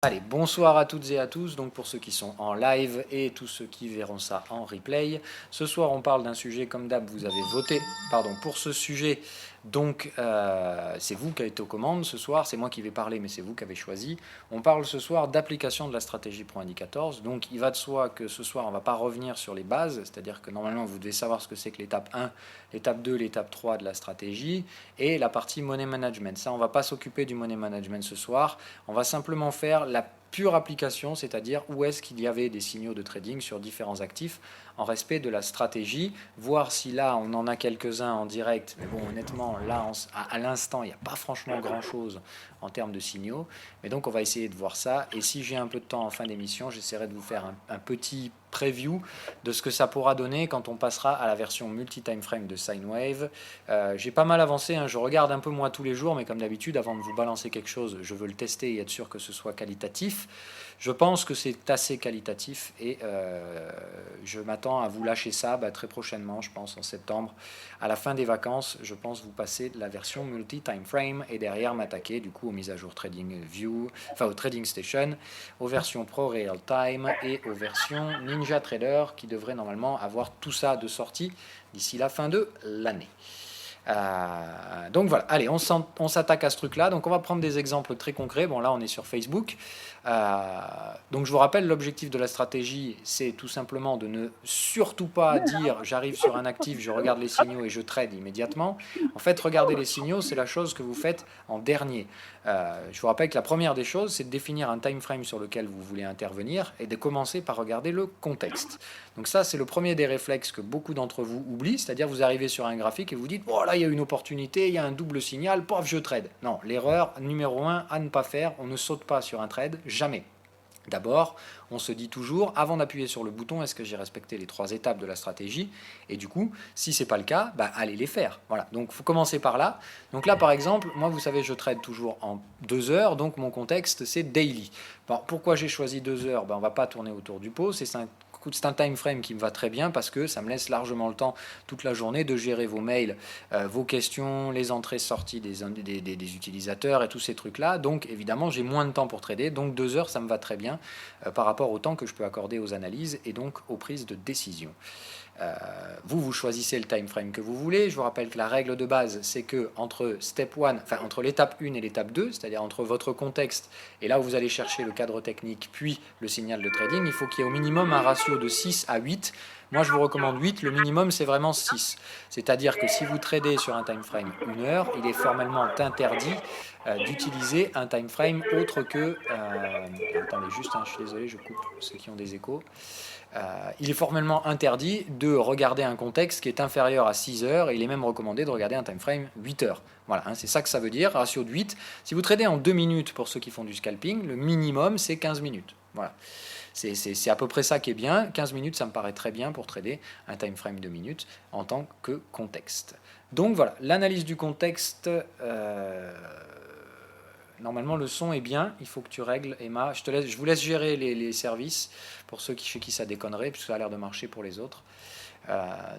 Allez, bonsoir à toutes et à tous, donc pour ceux qui sont en live et tous ceux qui verront ça en replay. Ce soir, on parle d'un sujet, comme d'hab, vous avez voté pour ce sujet, donc c'est vous qui êtes aux commandes ce soir, c'est moi qui vais parler, mais c'est vous qui avez choisi. On parle ce soir d'application de la stratégie Pro Indicators, donc il va de soi que ce soir, on ne va pas revenir sur les bases, c'est-à-dire que normalement, vous devez savoir ce que c'est que l'étape 1, l'étape 2, l'étape 3 de la stratégie, et la partie Money Management. Ça, on ne va pas s'occuper du Money Management ce soir, on va simplement faire la pure application, c'est-à-dire où est-ce qu'il y avait des signaux de trading sur différents actifs en respect de la stratégie, voir si là on en a quelques-uns en direct, mais bon honnêtement là à l'instant il n'y a pas franchement grand-chose en termes de signaux, mais donc on va essayer de voir ça, et si j'ai un peu de temps en fin d'émission, j'essaierai de vous faire un petit preview de ce que ça pourra donner quand on passera à la version multi-time frame de Sine Wave. J'ai pas mal avancé, hein, je regarde un peu moi tous les jours, mais comme d'habitude, avant de vous balancer quelque chose, je veux le tester et être sûr que ce soit qualitatif. Je pense que c'est assez qualitatif et je m'attends à vous lâcher ça très prochainement, je pense en septembre. À la fin des vacances, je pense vous passer la version multi-time frame et derrière m'attaquer du coup aux mises à jour Trading View, enfin au Trading Station, aux versions Pro Real Time et aux versions Ninja Trader qui devraient normalement avoir tout ça de sortie d'ici la fin de l'année. Donc voilà, allez, on s'attaque à ce truc-là. Donc on va prendre des exemples très concrets. Bon là on est sur Facebook. Donc je vous rappelle, l'objectif de la stratégie, c'est tout simplement de ne surtout pas dire j'arrive sur un actif, je regarde les signaux et je trade immédiatement. En fait, regarder les signaux, c'est la chose que vous faites en dernier. Je vous rappelle que la première des choses, c'est de définir un time frame sur lequel vous voulez intervenir et de commencer par regarder le contexte. Donc ça, c'est le premier des réflexes que beaucoup d'entre vous oublient, c'est-à-dire vous arrivez sur un graphique et vous dites « Oh là, il y a une opportunité, il y a un double signal, pof, je trade ». Non, l'erreur numéro 1 à ne pas faire, on ne saute pas sur un trade, jamais. D'abord, on se dit toujours, avant d'appuyer sur le bouton, est-ce que j'ai respecté les 3 étapes de la stratégie? Et du coup, si ce n'est pas le cas, allez les faire. Voilà, donc il faut commencer par là. Donc là, par exemple, moi, vous savez, je trade toujours en 2 heures, donc mon contexte, c'est daily. Bon, pourquoi j'ai choisi 2 heures? On ne va pas tourner autour du pot, c'est un time frame qui me va très bien parce que ça me laisse largement le temps toute la journée de gérer vos mails, vos questions, les entrées-sorties des utilisateurs et tous ces trucs-là. Donc évidemment, j'ai moins de temps pour trader, donc 2 heures, ça me va très bien par rapport au temps que je peux accorder aux analyses et donc aux prises de décision. Vous choisissez le time frame que vous voulez. Je vous rappelle que la règle de base, c'est que entre entre l'étape 1 et l'étape 2, c'est-à-dire entre votre contexte et là où vous allez chercher le cadre technique, puis le signal de trading, il faut qu'il y ait au minimum un ratio de 6 à 8. Moi, je vous recommande 8. Le minimum, c'est vraiment 6. C'est-à-dire que si vous tradez sur un time frame 1 heure, il est formellement interdit d'utiliser un time frame autre que... attendez juste, je suis désolé, je coupe ceux qui ont des échos. Il est formellement interdit de regarder un contexte qui est inférieur à 6 heures et il est même recommandé de regarder un time frame 8 heures. Voilà, c'est ça que ça veut dire, ratio de 8. Si vous tradez en 2 minutes pour ceux qui font du scalping, le minimum c'est 15 minutes. Voilà. C'est à peu près ça qui est bien. 15 minutes, ça me paraît très bien pour trader un time frame de minutes en tant que contexte. Donc voilà, l'analyse du contexte... Normalement, le son est bien. Il faut que tu règles, Emma. Je vous laisse gérer les services pour ceux chez qui ça déconnerait, puisque ça a l'air de marcher pour les autres.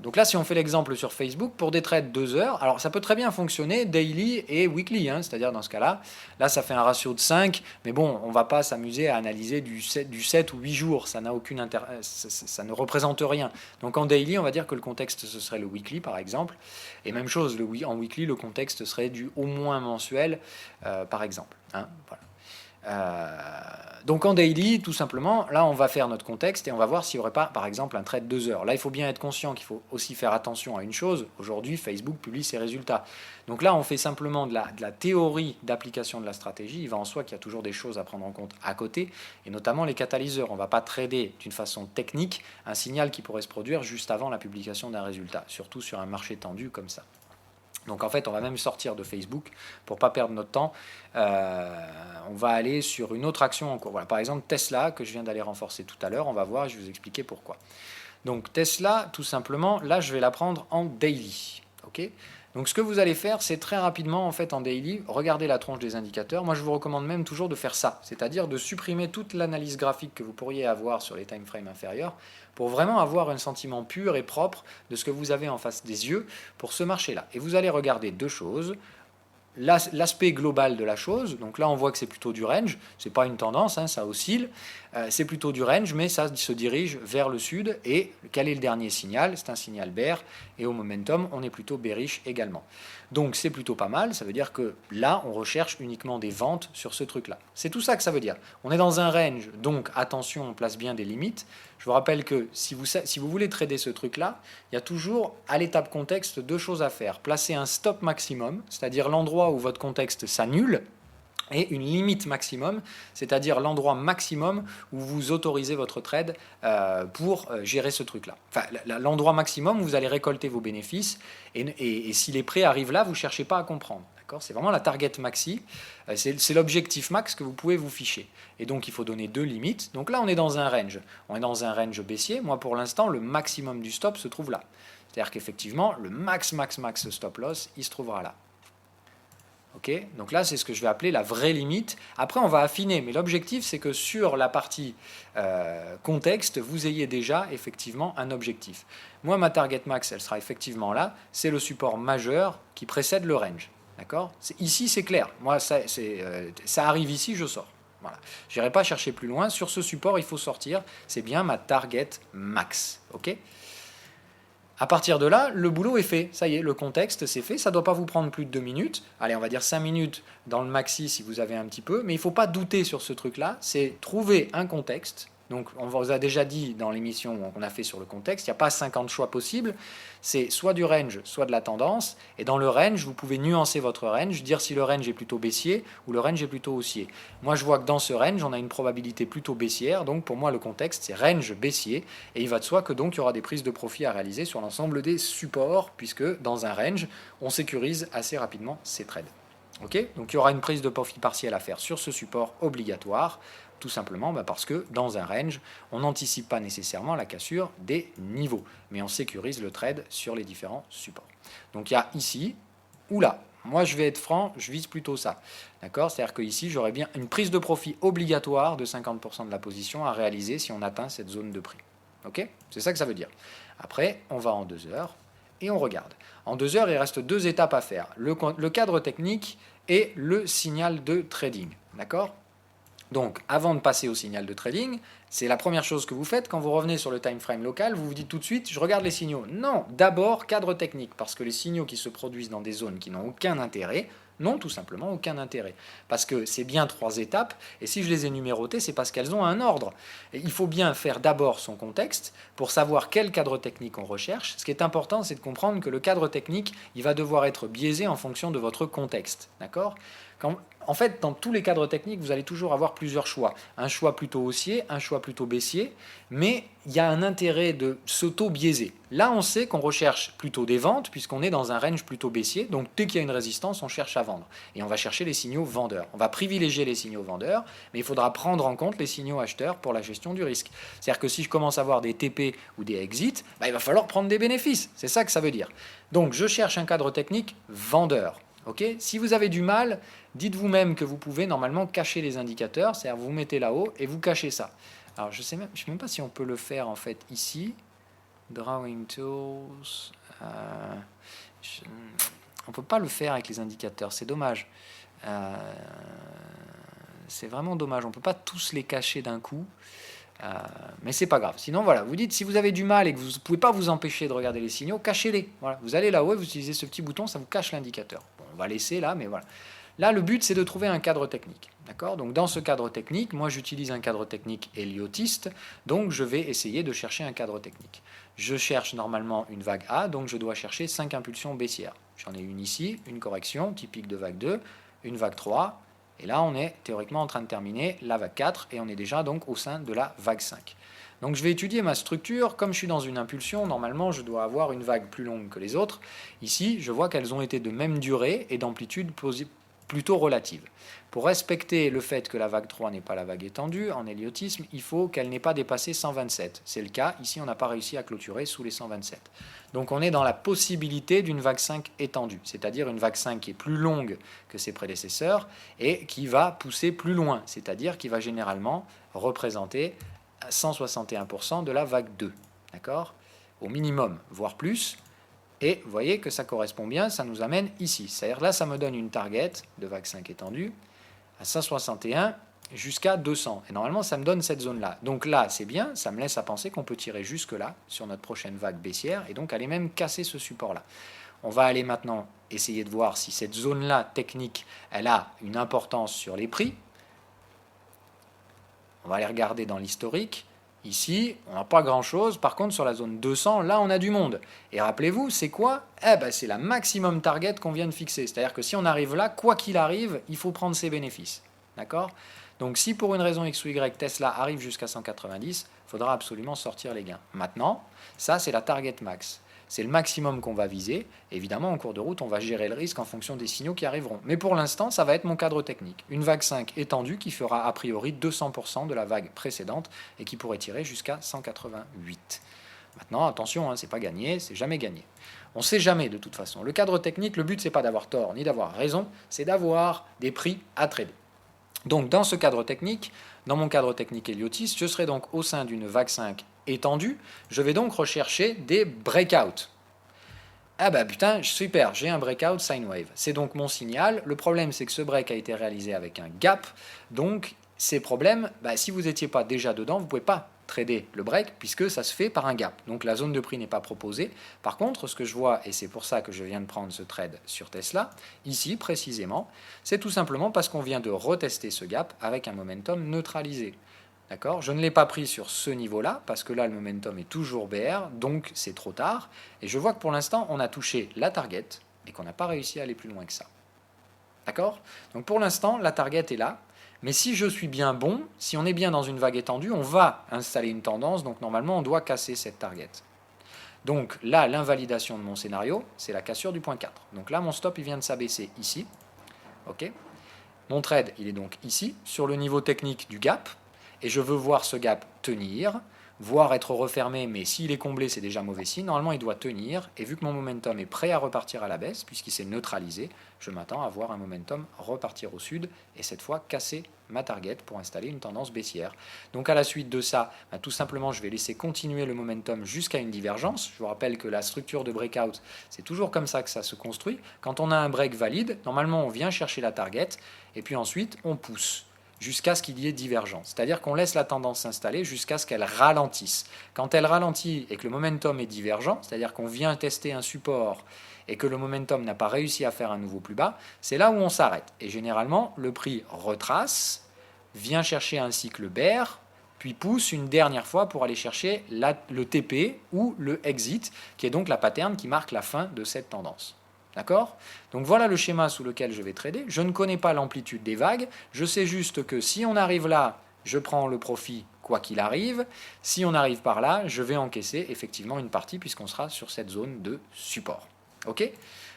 Donc là, si on fait l'exemple sur Facebook, pour des trades 2 heures, alors ça peut très bien fonctionner daily et weekly, c'est-à-dire dans ce cas-là, là ça fait un ratio de 5, mais bon, on ne va pas s'amuser à analyser du 7 ou 8 jours, ça ça ne représente rien. Donc en daily, on va dire que le contexte, ce serait le weekly par exemple, et même chose, en weekly, le contexte serait du au moins mensuel, par exemple. Voilà. Donc en daily, tout simplement, là on va faire notre contexte et on va voir s'il n'y aurait pas, par exemple, un trade 2 heures. Là, il faut bien être conscient qu'il faut aussi faire attention à une chose. Aujourd'hui, Facebook publie ses résultats. Donc là, on fait simplement de la théorie d'application de la stratégie. Il va en soi qu'il y a toujours des choses à prendre en compte à côté, et notamment les catalyseurs. On ne va pas trader d'une façon technique un signal qui pourrait se produire juste avant la publication d'un résultat, surtout sur un marché tendu comme ça. Donc en fait, on va même sortir de Facebook pour ne pas perdre notre temps. On va aller sur une autre action en cours. Voilà, par exemple, Tesla, que je viens d'aller renforcer tout à l'heure, on va voir, je vais vous expliquer pourquoi. Donc Tesla, tout simplement, là, je vais la prendre en daily. Okay, donc ce que vous allez faire, c'est très rapidement, en fait, en daily, regarder la tronche des indicateurs. Moi, je vous recommande même toujours de faire ça, c'est-à-dire de supprimer toute l'analyse graphique que vous pourriez avoir sur les time frames inférieurs pour vraiment avoir un sentiment pur et propre de ce que vous avez en face des yeux pour ce marché-là. Et vous allez regarder deux choses. l'aspect global de la chose. Donc là, on voit que c'est plutôt du range. Ce n'est pas une tendance, hein, ça oscille. C'est plutôt du range, mais ça se dirige vers le sud. Et quel est le dernier signal? C'est un signal bear. Et au momentum, on est plutôt bearish également. Donc c'est plutôt pas mal. Ça veut dire que là, on recherche uniquement des ventes sur ce truc-là. C'est tout ça que ça veut dire. On est dans un range, donc attention, on place bien des limites. Je vous rappelle que si vous voulez trader ce truc-là, il y a toujours à l'étape contexte 2 choses à faire. Placer un stop maximum, c'est-à-dire l'endroit où votre contexte s'annule, et une limite maximum, c'est-à-dire l'endroit maximum où vous autorisez votre trade pour gérer ce truc-là. Enfin, l'endroit maximum où vous allez récolter vos bénéfices, et si les prêts arrivent là, vous ne cherchez pas à comprendre. C'est vraiment la target maxi, c'est l'objectif max que vous pouvez vous ficher. Et donc il faut donner 2 limites. Donc là on est dans un range. On est dans un range baissier. Moi pour l'instant le maximum du stop se trouve là. C'est-à-dire qu'effectivement le max stop loss il se trouvera là. Okay, donc là, c'est ce que je vais appeler la vraie limite. Après, on va affiner, mais l'objectif, c'est que sur la partie contexte, vous ayez déjà effectivement un objectif. Moi, ma target max, elle sera effectivement là. C'est le support majeur qui précède le range. D'accord? Ici, c'est clair. Moi, ça arrive ici, je sors. Voilà. Je n'irai pas chercher plus loin. Sur ce support, il faut sortir. C'est bien ma target max. Ok? À partir de là, le boulot est fait. Ça y est, le contexte, c'est fait. Ça ne doit pas vous prendre plus de 2 minutes. Allez, on va dire 5 minutes dans le maxi si vous avez un petit peu. Mais il ne faut pas douter sur ce truc-là. C'est trouver un contexte. Donc, on vous a déjà dit dans l'émission qu'on a fait sur le contexte, il n'y a pas 50 choix possibles. C'est soit du range, soit de la tendance. Et dans le range, vous pouvez nuancer votre range, dire si le range est plutôt baissier ou le range est plutôt haussier. Moi, je vois que dans ce range, on a une probabilité plutôt baissière. Donc, pour moi, le contexte, c'est range baissier. Et il va de soi que donc, il y aura des prises de profit à réaliser sur l'ensemble des supports, puisque dans un range, on sécurise assez rapidement ses trades. Okay, donc il y aura une prise de profit partielle à faire sur ce support obligatoire, tout simplement parce que dans un range, on n'anticipe pas nécessairement la cassure des niveaux, mais on sécurise le trade sur les différents supports. Donc il y a ici ou là. Moi, je vais être franc, je vise plutôt ça. D'accord? C'est-à-dire qu'ici, j'aurai bien une prise de profit obligatoire de 50% de la position à réaliser si on atteint cette zone de prix. Ok? C'est ça que ça veut dire. Après, on va en 2 heures. Et on regarde. En 2 heures, il reste 2 étapes à faire. Le cadre technique et le signal de trading. D'accord? Donc, avant de passer au signal de trading, c'est la première chose que vous faites quand vous revenez sur le time frame local. Vous vous dites tout de suite, je regarde les signaux. Non, d'abord, cadre technique. Parce que les signaux qui se produisent dans des zones qui n'ont aucun intérêt, n'ont tout simplement aucun intérêt. Parce que c'est bien 3 étapes, et si je les ai numérotées, c'est parce qu'elles ont un ordre. Et il faut bien faire d'abord son contexte pour savoir quel cadre technique on recherche. Ce qui est important, c'est de comprendre que le cadre technique, il va devoir être biaisé en fonction de votre contexte. D'accord ? En fait, dans tous les cadres techniques, vous allez toujours avoir plusieurs choix. Un choix plutôt haussier, un choix plutôt baissier, mais il y a un intérêt de s'auto-biaiser. Là, on sait qu'on recherche plutôt des ventes, puisqu'on est dans un range plutôt baissier, donc dès qu'il y a une résistance, on cherche à vendre. Et on va chercher les signaux vendeurs. On va privilégier les signaux vendeurs, mais il faudra prendre en compte les signaux acheteurs pour la gestion du risque. C'est-à-dire que si je commence à avoir des TP ou des exits, il va falloir prendre des bénéfices. C'est ça que ça veut dire. Donc, je cherche un cadre technique vendeur. Okay, si vous avez du mal, dites vous-même que vous pouvez normalement cacher les indicateurs, c'est-à-dire vous mettez là-haut et vous cachez ça. Alors je sais même pas si on peut le faire en fait ici. Drawing Tools. On peut pas le faire avec les indicateurs, c'est dommage. C'est vraiment dommage, on peut pas tous les cacher d'un coup. Mais c'est pas grave. Sinon, voilà, vous dites si vous avez du mal et que vous ne pouvez pas vous empêcher de regarder les signaux, cachez-les. Voilà. Vous allez là-haut et vous utilisez ce petit bouton, ça vous cache l'indicateur. Bon, on va laisser là, mais voilà. Là, le but, c'est de trouver un cadre technique. D'accord ? Donc, dans ce cadre technique, moi, j'utilise un cadre technique héliotiste. Donc, je vais essayer de chercher un cadre technique. Je cherche normalement une vague A, donc je dois chercher 5 impulsions baissières. J'en ai une ici, une correction typique de vague 2, une vague 3. Et là, on est théoriquement en train de terminer la vague 4 et on est déjà donc au sein de la vague 5. Donc je vais étudier ma structure. Comme je suis dans une impulsion, normalement, je dois avoir une vague plus longue que les autres. Ici, je vois qu'elles ont été de même durée et d'amplitude plutôt relative. Pour respecter le fait que la vague 3 n'est pas la vague étendue, en héliotisme, il faut qu'elle n'ait pas dépassé 127. C'est le cas. Ici, on n'a pas réussi à clôturer sous les 127. Donc on est dans la possibilité d'une vague 5 étendue, c'est-à-dire une vague 5 qui est plus longue que ses prédécesseurs et qui va pousser plus loin, c'est-à-dire qui va généralement représenter 161% de la vague 2. D'accord ? Au minimum, voire plus. Et vous voyez que ça correspond bien, ça nous amène ici. C'est-à-dire là, ça me donne une target de vague 5 étendue à 161 jusqu'à 200. Et normalement, ça me donne cette zone-là. Donc là, c'est bien, ça me laisse à penser qu'on peut tirer jusque-là sur notre prochaine vague baissière et donc aller même casser ce support-là. On va aller maintenant essayer de voir si cette zone-là technique, elle a une importance sur les prix. On va aller regarder dans l'historique. Ici, on n'a pas grand-chose. Par contre, sur la zone 200, là, on a du monde. Et rappelez-vous, c'est quoi? C'est la maximum target qu'on vient de fixer. C'est-à-dire que si on arrive là, quoi qu'il arrive, il faut prendre ses bénéfices. D'accord? Donc, si pour une raison X ou Y, Tesla arrive jusqu'à 190, il faudra absolument sortir les gains. Maintenant, ça, c'est la target max. C'est le maximum qu'on va viser. Évidemment, en cours de route, on va gérer le risque en fonction des signaux qui arriveront. Mais pour l'instant, ça va être mon cadre technique. Une vague 5 étendue qui fera a priori 200% de la vague précédente et qui pourrait tirer jusqu'à 188. Maintenant, attention, c'est pas gagné, c'est jamais gagné. On ne sait jamais de toute façon. Le cadre technique, le but, c'est pas d'avoir tort ni d'avoir raison, c'est d'avoir des prix à trader. Donc, dans ce cadre technique, dans mon cadre technique Heliotis, je serai donc au sein d'une vague 5 étendue. Je vais donc rechercher des breakouts. Putain, super, j'ai un breakout sine wave. C'est donc mon signal. Le problème, c'est que ce break a été réalisé avec un gap. Donc, ces problèmes, si vous n'étiez pas déjà dedans, vous ne pouvez pas trader le break puisque ça se fait par un gap. Donc, la zone de prix n'est pas proposée. Par contre, ce que je vois, et c'est pour ça que je viens de prendre ce trade sur Tesla, ici précisément, c'est tout simplement parce qu'on vient de retester ce gap avec un momentum neutralisé. D'accord? Je ne l'ai pas pris sur ce niveau-là, parce que là, le momentum est toujours BR, donc c'est trop tard. Et je vois que pour l'instant, on a touché la target et qu'on n'a pas réussi à aller plus loin que ça. D'accord? Donc pour l'instant, la target est là. Mais si je suis bien bon, si on est bien dans une vague étendue, on va installer une tendance. Donc normalement, on doit casser cette target. Donc là, l'invalidation de mon scénario, c'est la cassure du point 4. Donc là, mon stop, il vient de s'abaisser ici. OK? Mon trade, il est donc ici, sur le niveau technique du gap. Et je veux voir ce gap tenir, voire être refermé, mais s'il est comblé, c'est déjà mauvais signe. Normalement, il doit tenir, et vu que mon momentum est prêt à repartir à la baisse, puisqu'il s'est neutralisé, je m'attends à voir un momentum repartir au sud, et cette fois casser ma target pour installer une tendance baissière. Donc à la suite de ça, tout simplement, je vais laisser continuer le momentum jusqu'à une divergence. Je vous rappelle que la structure de breakout, c'est toujours comme ça que ça se construit. Quand on a un break valide, normalement, on vient chercher la target, et puis ensuite, on pousse jusqu'à ce qu'il y ait divergence. C'est-à-dire qu'on laisse la tendance s'installer jusqu'à ce qu'elle ralentisse. Quand elle ralentit et que le momentum est divergent, c'est-à-dire qu'on vient tester un support et que le momentum n'a pas réussi à faire un nouveau plus bas, c'est là où on s'arrête. Et généralement, le prix retrace, vient chercher un cycle bear, puis pousse une dernière fois pour aller chercher le TP ou le exit, qui est donc la pattern qui marque la fin de cette tendance. D'accord? Donc voilà le schéma sous lequel je vais trader. Je ne connais pas l'amplitude des vagues. Je sais juste que si on arrive là, je prends le profit quoi qu'il arrive. Si on arrive par là, je vais encaisser effectivement une partie puisqu'on sera sur cette zone de support. Ok?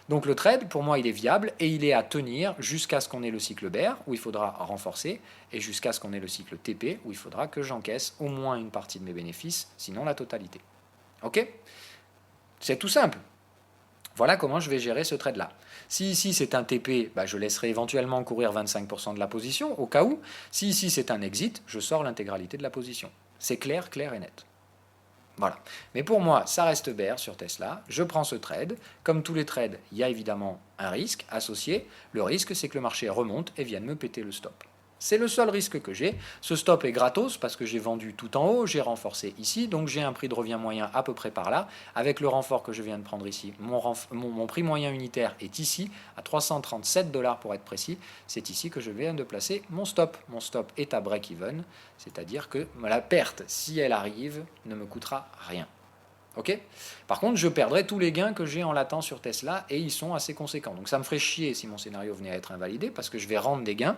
Donc le trade, pour moi, il est viable et il est à tenir jusqu'à ce qu'on ait le cycle bear où il faudra renforcer et jusqu'à ce qu'on ait le cycle TP où il faudra que j'encaisse au moins une partie de mes bénéfices, sinon la totalité. Ok? C'est tout simple. Voilà comment je vais gérer ce trade-là. Si ici c'est un TP, je laisserai éventuellement courir 25% de la position, au cas où. Si ici c'est un exit, je sors l'intégralité de la position. C'est clair, clair et net. Voilà. Mais pour moi, ça reste bear sur Tesla. Je prends ce trade. Comme tous les trades, il y a évidemment un risque associé. Le risque, c'est que le marché remonte et vienne me péter le stop. C'est le seul risque que j'ai. Ce stop est gratos parce que j'ai vendu tout en haut, j'ai renforcé ici, donc j'ai un prix de revient moyen à peu près par là. Avec le renfort que je viens de prendre ici, mon prix moyen unitaire est ici, à 337 $ pour être précis. C'est ici que je viens de placer mon stop. Mon stop est à break-even, c'est-à-dire que la perte, si elle arrive, ne me coûtera rien. Ok. Par contre, je perdrai tous les gains que j'ai en latent sur Tesla et ils sont assez conséquents. Donc ça me ferait chier si mon scénario venait à être invalidé parce que je vais rendre des gains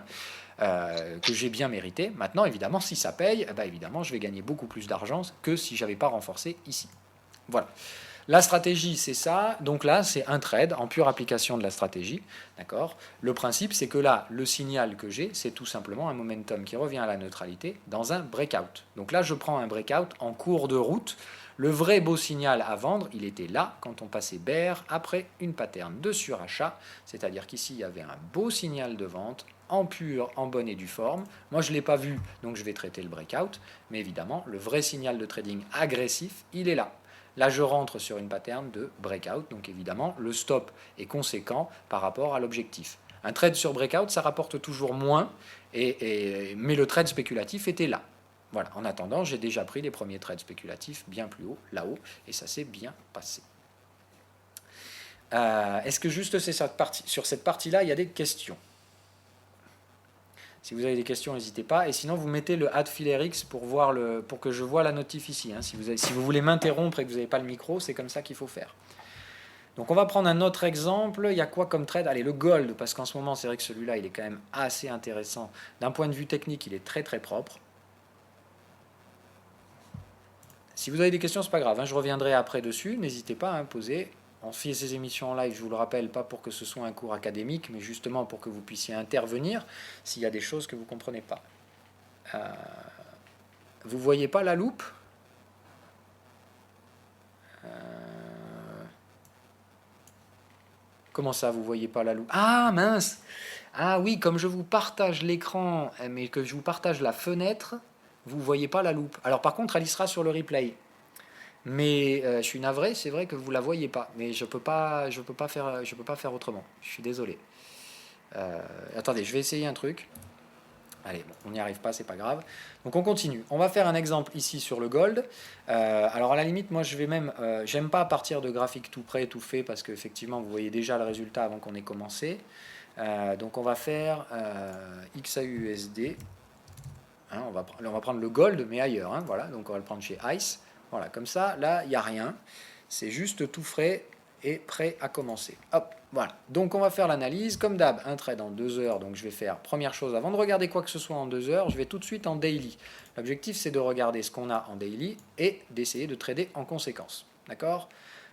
que j'ai bien mérités. Maintenant, évidemment, si ça paye, évidemment, je vais gagner beaucoup plus d'argent que si je n'avais pas renforcé ici. Voilà. La stratégie, c'est ça. Donc là, c'est un trade en pure application de la stratégie. D'accord. Le principe, c'est que là, le signal que j'ai, c'est tout simplement un momentum qui revient à la neutralité dans un breakout. Donc là, je prends un breakout en cours de route. Le vrai beau signal à vendre, il était là quand on passait bear après une pattern de surachat. C'est-à-dire qu'ici, il y avait un beau signal de vente en pure, en bonne et due forme. Moi, je ne l'ai pas vu, donc je vais traiter le breakout. Mais évidemment, le vrai signal de trading agressif, il est là. Là, je rentre sur une pattern de breakout, donc évidemment, le stop est conséquent par rapport à l'objectif. Un trade sur breakout, ça rapporte toujours moins, mais le trade spéculatif était là. Voilà. En attendant, j'ai déjà pris les premiers trades spéculatifs bien plus haut, là-haut, et ça s'est bien passé. Est-ce que juste sur cette partie-là, il y a des questions? Si vous avez des questions, n'hésitez pas. Et sinon, vous mettez le @filerx pour que je vois la notif ici. Hein. Si vous voulez m'interrompre et que vous n'avez pas le micro, c'est comme ça qu'il faut faire. Donc on va prendre un autre exemple. Il y a quoi comme trade? Allez, le gold, parce qu'en ce moment, c'est vrai que celui-là, il est quand même assez intéressant. D'un point de vue technique, il est très très propre. Si vous avez des questions, c'est pas grave. Hein, je reviendrai après dessus. N'hésitez pas à poser. On fait ces émissions en live, je vous le rappelle, pas pour que ce soit un cours académique, mais justement pour que vous puissiez intervenir s'il y a des choses que vous ne comprenez pas. Vous ne voyez pas la loupe? Comment ça, vous ne voyez pas la loupe? Ah, mince! Ah oui, comme je vous partage l'écran, mais que je vous partage la fenêtre, vous ne voyez pas la loupe. Alors par contre, elle y sera sur le replay. Mais je suis navré, c'est vrai que vous ne la voyez pas. Mais je peux pas faire autrement. Je suis désolé. Attendez, je vais essayer un truc. Allez, bon, on n'y arrive pas, c'est pas grave. Donc on continue. On va faire un exemple ici sur le gold. Alors à la limite, moi je vais même, j'aime pas partir de graphique tout prêt, tout fait, parce qu'effectivement vous voyez déjà le résultat avant qu'on ait commencé. Donc on va faire XAUUSD. Hein, on va prendre le gold, mais ailleurs. Hein, voilà, donc on va le prendre chez ICE. Voilà, comme ça, là, il n'y a rien. C'est juste tout frais et prêt à commencer. Hop, voilà. Donc on va faire l'analyse. Comme d'hab, un trade en 2 heures. Donc je vais faire, première chose, avant de regarder quoi que ce soit en 2 heures, je vais tout de suite en daily. L'objectif, c'est de regarder ce qu'on a en daily et d'essayer de trader en conséquence. D'accord?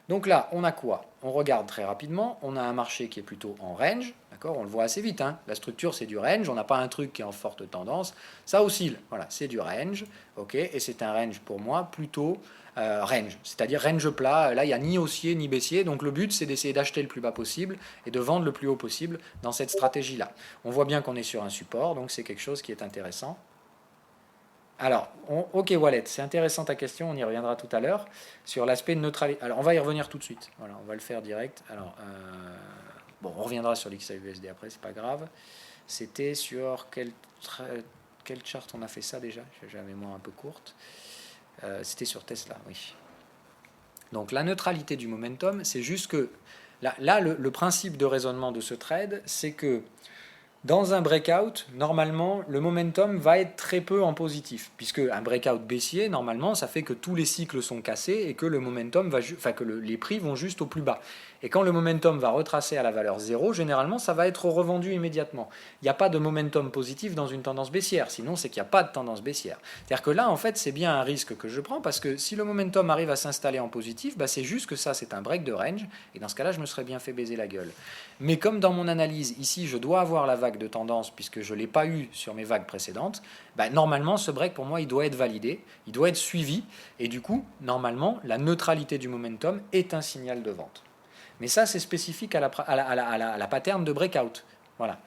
Donc là, on a quoi? On regarde très rapidement. On a un marché qui est plutôt en range. D'accord? On le voit assez vite. Hein, la structure, c'est du range. On n'a pas un truc qui est en forte tendance. Ça oscille. Voilà, c'est du range. Ok? Et c'est un range pour moi plutôt range, c'est-à-dire range plat. Là, il n'y a ni haussier ni baissier. Donc le but, c'est d'essayer d'acheter le plus bas possible et de vendre le plus haut possible dans cette stratégie-là. On voit bien qu'on est sur un support, donc c'est quelque chose qui est intéressant. Alors, ok Wallet, c'est intéressant ta question, on y reviendra tout à l'heure, sur l'aspect de neutralité. Alors, on va y revenir tout de suite. Voilà, on va le faire direct. Alors, bon, on reviendra sur l'XAUSD après, c'est pas grave. C'était sur quel chart on a fait ça déjà? J'ai la mémoire un peu courte. C'était sur Tesla, oui. Donc la neutralité du momentum, c'est juste que là le principe de raisonnement de ce trade, c'est que dans un breakout, normalement, le momentum va être très peu en positif, puisque un breakout baissier, normalement, ça fait que tous les cycles sont cassés et que le momentum les prix vont juste au plus bas. Et quand le momentum va retracer à la valeur 0, généralement, ça va être revendu immédiatement. Il n'y a pas de momentum positif dans une tendance baissière, sinon c'est qu'il n'y a pas de tendance baissière. C'est-à-dire que là, en fait, c'est bien un risque que je prends, parce que si le momentum arrive à s'installer en positif, bah, c'est juste que ça, c'est un break de range, et dans ce cas-là, je me serais bien fait baiser la gueule. Mais comme dans mon analyse, ici, je dois avoir la vague de tendance, puisque je ne l'ai pas eu sur mes vagues précédentes, bah, normalement, ce break, pour moi, il doit être validé, il doit être suivi, et du coup, normalement, la neutralité du momentum est un signal de vente. Mais ça, c'est spécifique à la pattern de breakout. Voilà.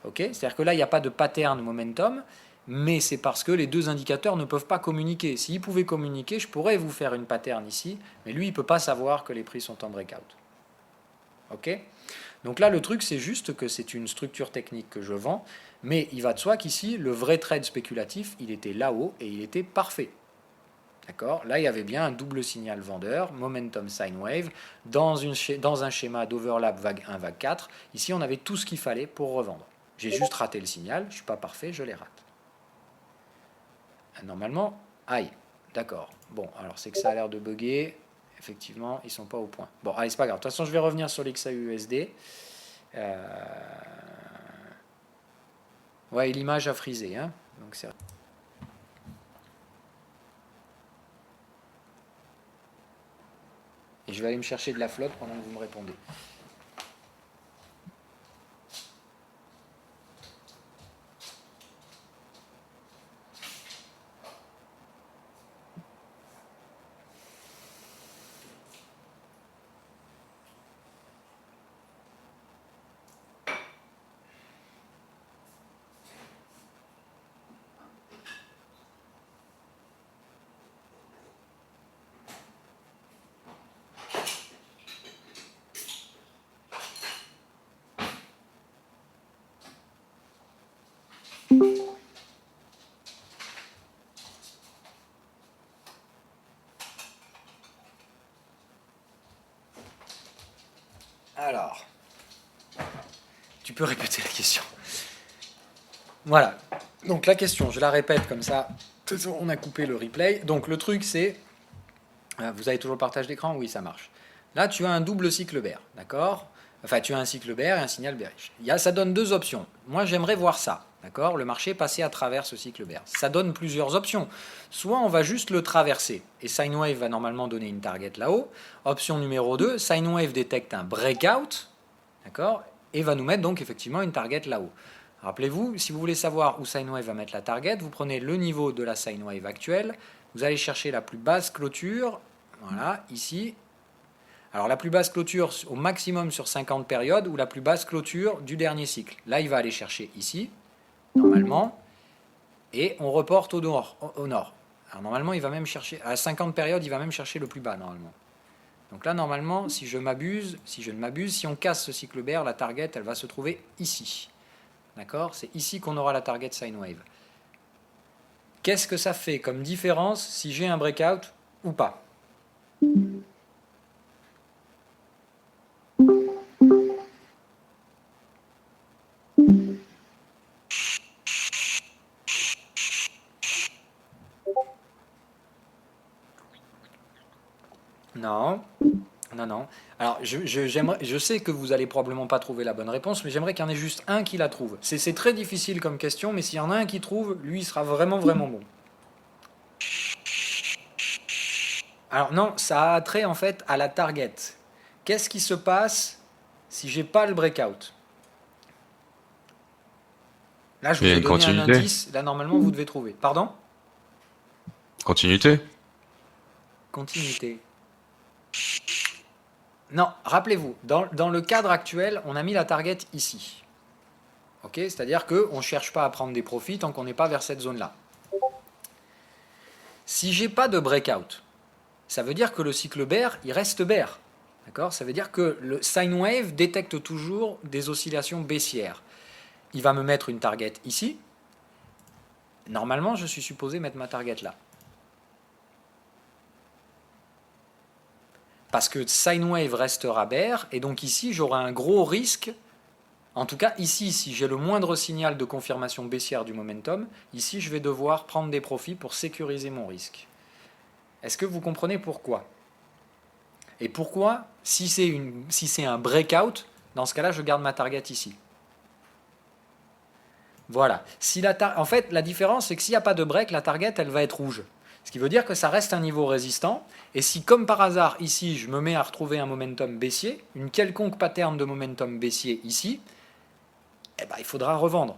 Okay, c'est-à-dire que là, il n'y a pas de pattern momentum, mais c'est parce que les deux indicateurs ne peuvent pas communiquer. S'ils pouvaient communiquer, je pourrais vous faire une pattern ici, mais lui, il ne peut pas savoir que les prix sont en breakout. Ok? Donc là, le truc, c'est juste que c'est une structure technique que je vends, mais il va de soi qu'ici, le vrai trade spéculatif, il était là-haut et il était parfait. D'accord? Là, il y avait bien un double signal vendeur, momentum sine wave, dans un schéma d'overlap vague 1, vague 4. Ici, on avait tout ce qu'il fallait pour revendre. J'ai juste raté le signal, je ne suis pas parfait, je les rate. Normalement, aïe, d'accord. Bon, alors c'est que ça a l'air de bugger. Effectivement, ils ne sont pas au point. Bon, allez, c'est pas grave. De toute façon, je vais revenir sur l'XAUUSD. Ouais, l'image a frisé. Hein, donc c'est... Et je vais aller me chercher de la flotte pendant que vous me répondez. Alors, tu peux répéter la question. Voilà. Donc la question, je la répète comme ça. On a coupé le replay. Donc le truc c'est, vous avez toujours le partage d'écran? Oui, ça marche. Là, tu as un double cycle Baire, d'accord? Enfin, tu as un cycle Baire et un signal bearish. Ça donne deux options. Moi, j'aimerais voir ça, d'accord? Le marché passer à travers ce cycle Baire. Ça donne plusieurs options. Soit on va juste le traverser, et Sine Wave va normalement donner une target là-haut. Option numéro 2, Sine Wave détecte un breakout, d'accord? Et va nous mettre donc effectivement une target là-haut. Rappelez-vous, si vous voulez savoir où Sine Wave va mettre la target, vous prenez le niveau de la Sine Wave actuelle, vous allez chercher la plus basse clôture, voilà, ici. Alors la plus basse clôture au maximum sur 50 périodes ou la plus basse clôture du dernier cycle. Là, il va aller chercher ici, normalement, et on reporte au nord. Alors normalement, il va même chercher, à 50 périodes, il va même chercher le plus bas, normalement. Donc là, normalement, si je ne m'abuse, si on casse ce cycle Baire, la target, elle va se trouver ici. D'accord? C'est ici qu'on aura la target Sine Wave. Qu'est-ce que ça fait comme différence si j'ai un breakout ou pas? Non, non. Alors, je sais que vous allez probablement pas trouver la bonne réponse, mais j'aimerais qu'il y en ait juste un qui la trouve. C'est très difficile comme question, mais s'il y en a un qui trouve, lui, il sera vraiment, vraiment bon. Alors non, ça a trait en fait à la target. Qu'est-ce qui se passe si j'ai pas le breakout? Là, je Il y vous a ai une donné un continuité. indice. Là, normalement, vous devez trouver. Pardon? Continuité. Continuité. Non, rappelez-vous, dans le cadre actuel, on a mis la target ici. Ok, c'est-à-dire qu'on ne cherche pas à prendre des profits tant qu'on n'est pas vers cette zone-là. Si j'ai pas de breakout, ça veut dire que le cycle bear, il reste bear. D'accord? Ça veut dire que le sine wave détecte toujours des oscillations baissières. Il va me mettre une target ici. Normalement, je suis supposé mettre ma target là. Parce que sine wave restera bear, et donc ici, j'aurai un gros risque. En tout cas, ici, si j'ai le moindre signal de confirmation baissière du momentum, ici, je vais devoir prendre des profits pour sécuriser mon risque. Est-ce que vous comprenez pourquoi? Et pourquoi, si c'est un breakout, dans ce cas-là, je garde ma target ici. Voilà. En fait, la différence, c'est que s'il n'y a pas de break, la target, elle va être rouge. Ce qui veut dire que ça reste un niveau résistant. Et si, comme par hasard, ici, je me mets à retrouver un momentum baissier, une quelconque pattern de momentum baissier ici, eh ben, il faudra revendre.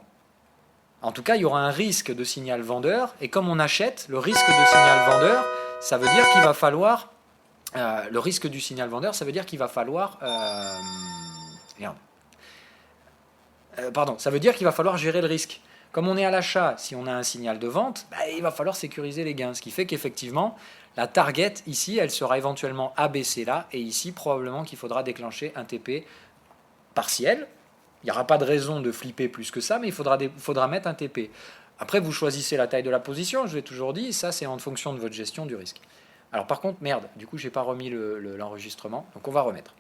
En tout cas, il y aura un risque de signal vendeur. Et comme on achète, le risque de signal vendeur, ça veut dire qu'il va falloir... le risque du signal vendeur, ça veut dire qu'il va falloir... ça veut dire qu'il va falloir gérer le risque. Comme on est à l'achat, si on a un signal de vente, il va falloir sécuriser les gains. Ce qui fait qu'effectivement, la target ici, elle sera éventuellement abaissée là, et ici, probablement qu'il faudra déclencher un TP partiel. Il n'y aura pas de raison de flipper plus que ça, mais il faudra mettre un TP. Après, vous choisissez la taille de la position, je l'ai toujours dit, ça c'est en fonction de votre gestion du risque. Alors par contre, merde, du coup, j'ai pas remis l'enregistrement, donc on va remettre.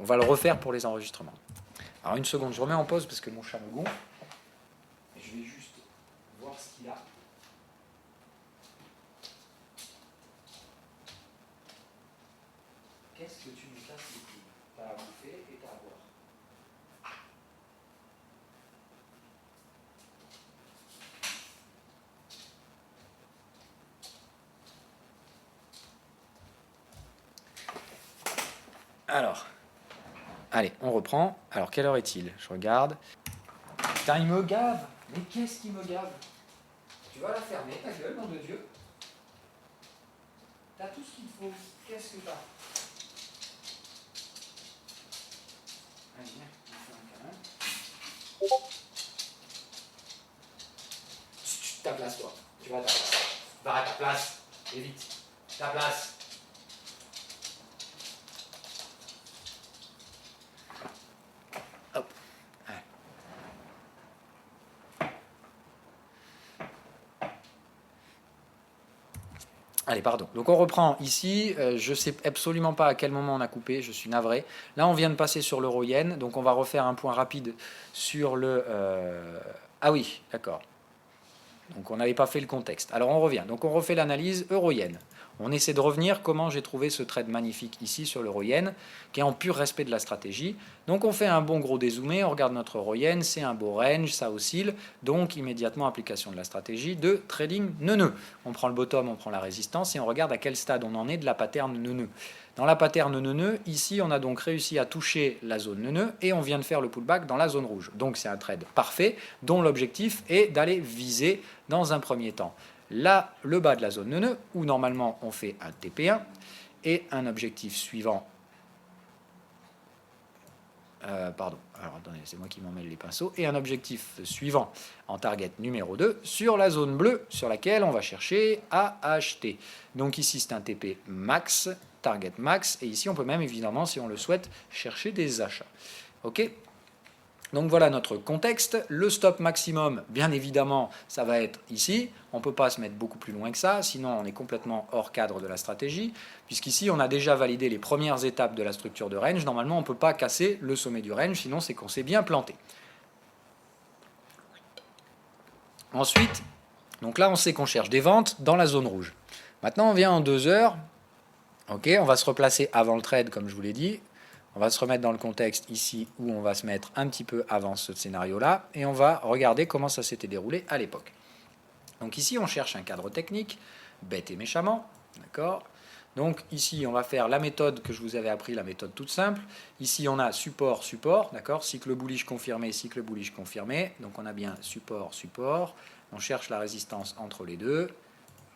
On va le refaire pour les enregistrements. Alors une seconde, je remets en pause parce que mon chat me gonfle. Je vais juste voir ce qu'il a. Qu'est-ce que tu me casses les couilles? T'as à bouffer et t'as à boire. Alors, allez, on reprend. Alors, quelle heure est-il? Je regarde. Putain, il me gave. Mais qu'est-ce qui me gave? Tu vas la fermer, ta gueule, nom de Dieu. T'as tout ce qu'il faut. Qu'est-ce que t'as? Allez, viens, on fait un câlin. Chut, ta place, toi. Tu vas à ta place. Va à ta place. Et vite. Ta place. Hop. Allez. Allez, pardon. Donc on reprend ici. Je ne sais absolument pas à quel moment on a coupé, je suis navré. Là, on vient de passer sur l'euro-yen, donc on va refaire un point rapide sur le... Ah oui, d'accord. Donc on n'avait pas fait le contexte. Alors on revient. Donc on refait l'analyse euro-yen. On essaie de revenir comment j'ai trouvé ce trade magnifique ici sur l'euro-yen, qui est en pur respect de la stratégie. Donc on fait un bon gros dézoomé, on regarde notre euro-yen, c'est un beau range, ça oscille. Donc immédiatement application de la stratégie de trading neuneu. On prend le bottom, on prend la résistance et on regarde à quel stade on en est de la pattern neuneu. Dans la pattern neuneu, ici on a donc réussi à toucher la zone neuneu et on vient de faire le pullback dans la zone rouge. Donc c'est un trade parfait dont l'objectif est d'aller viser dans un premier temps là le bas de la zone neuneu où normalement on fait un TP1 et un objectif suivant. Pardon, alors attendez, c'est moi qui m'en mêle les pinceaux. Et un objectif suivant en target numéro 2 sur la zone bleue sur laquelle on va chercher à acheter. Donc ici c'est un TP max, target max, et ici on peut même évidemment, si on le souhaite, chercher des achats. Ok ? Donc voilà notre contexte. Le stop maximum, bien évidemment, ça va être ici. On ne peut pas se mettre beaucoup plus loin que ça, sinon on est complètement hors cadre de la stratégie, puisqu'ici on a déjà validé les premières étapes de la structure de range. Normalement, on ne peut pas casser le sommet du range, sinon c'est qu'on s'est bien planté. Ensuite, donc là on sait qu'on cherche des ventes dans la zone rouge. Maintenant on vient en 2 heures. Ok, on va se replacer avant le trade, comme je vous l'ai dit. On va se remettre dans le contexte ici où on va se mettre un petit peu avant ce scénario-là et on va regarder comment ça s'était déroulé à l'époque. Donc ici, on cherche un cadre technique, bête et méchamment, d'accord ? Donc ici, on va faire la méthode que je vous avais appris, la méthode toute simple. Ici, on a support, support, d'accord ? Cycle bullish confirmé, cycle bullish confirmé. Donc on a bien support, support. On cherche la résistance entre les deux.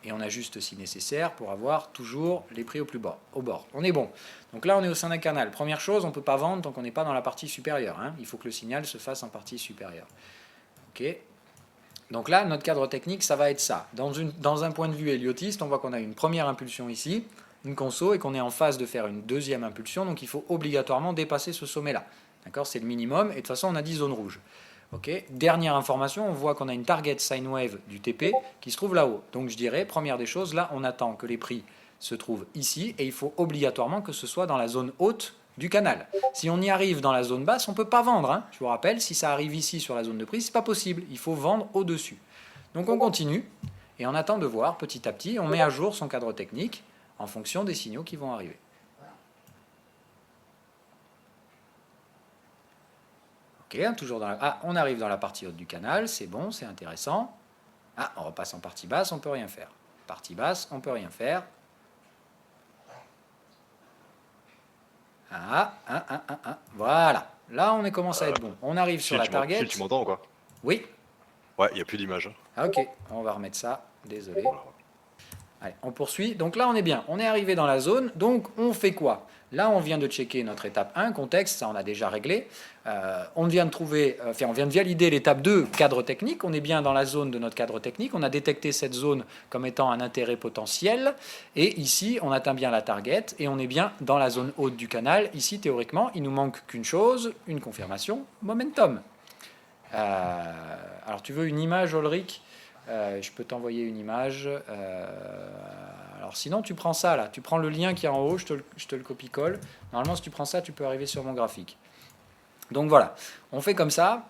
Et on ajuste si nécessaire pour avoir toujours les prix au plus bas, au bord. On est bon. Donc là, on est au sein d'un canal. Première chose, on ne peut pas vendre tant qu'on n'est pas dans la partie supérieure. Hein. Il faut que le signal se fasse en partie supérieure. Ok. Donc là, notre cadre technique, ça va être ça. Dans un point de vue héliotiste, on voit qu'on a une première impulsion ici, une conso, et qu'on est en phase de faire une deuxième impulsion. Donc il faut obligatoirement dépasser ce sommet-là. D'accord ? C'est le minimum. Et de toute façon, on a dit zone rouge. Okay. Dernière information, on voit qu'on a une target sine wave du TP qui se trouve là-haut. Donc je dirais, première des choses, là on attend que les prix se trouvent ici et il faut obligatoirement que ce soit dans la zone haute du canal. Si on y arrive dans la zone basse, on ne peut pas vendre. Hein. Je vous rappelle, si ça arrive ici sur la zone de prix, ce n'est pas possible. Il faut vendre au-dessus. Donc on continue et on attend de voir petit à petit, on met à jour son cadre technique en fonction des signaux qui vont arriver. Ok, toujours dans la... Ah, on arrive dans la partie haute du canal, c'est bon, c'est intéressant. Ah, on repasse en partie basse, on ne peut rien faire. Partie basse, on ne peut rien faire. Voilà. Là, on commence à être bon. On arrive sur la target. Tu m'entends ou quoi? Oui. Ouais, il n'y a plus d'image. Ah, ok, on va remettre ça. Désolé. Allez, on poursuit. Donc là, on est bien. On est arrivé dans la zone. Donc, on fait quoi? Là, on vient de checker notre étape 1, contexte, ça on a déjà réglé. On vient de valider l'étape 2, cadre technique. On est bien dans la zone de notre cadre technique. On a détecté cette zone comme étant un intérêt potentiel. Et ici, on atteint bien la target et on est bien dans la zone haute du canal. Ici, théoriquement, il nous manque qu'une chose, une confirmation, momentum. Alors, tu veux une image, Ulrich? Je peux t'envoyer une image. Alors sinon, tu prends ça là. Tu prends le lien qui est en haut, je te le copie-colle. Normalement, si tu prends ça, tu peux arriver sur mon graphique. Donc voilà, on fait comme ça.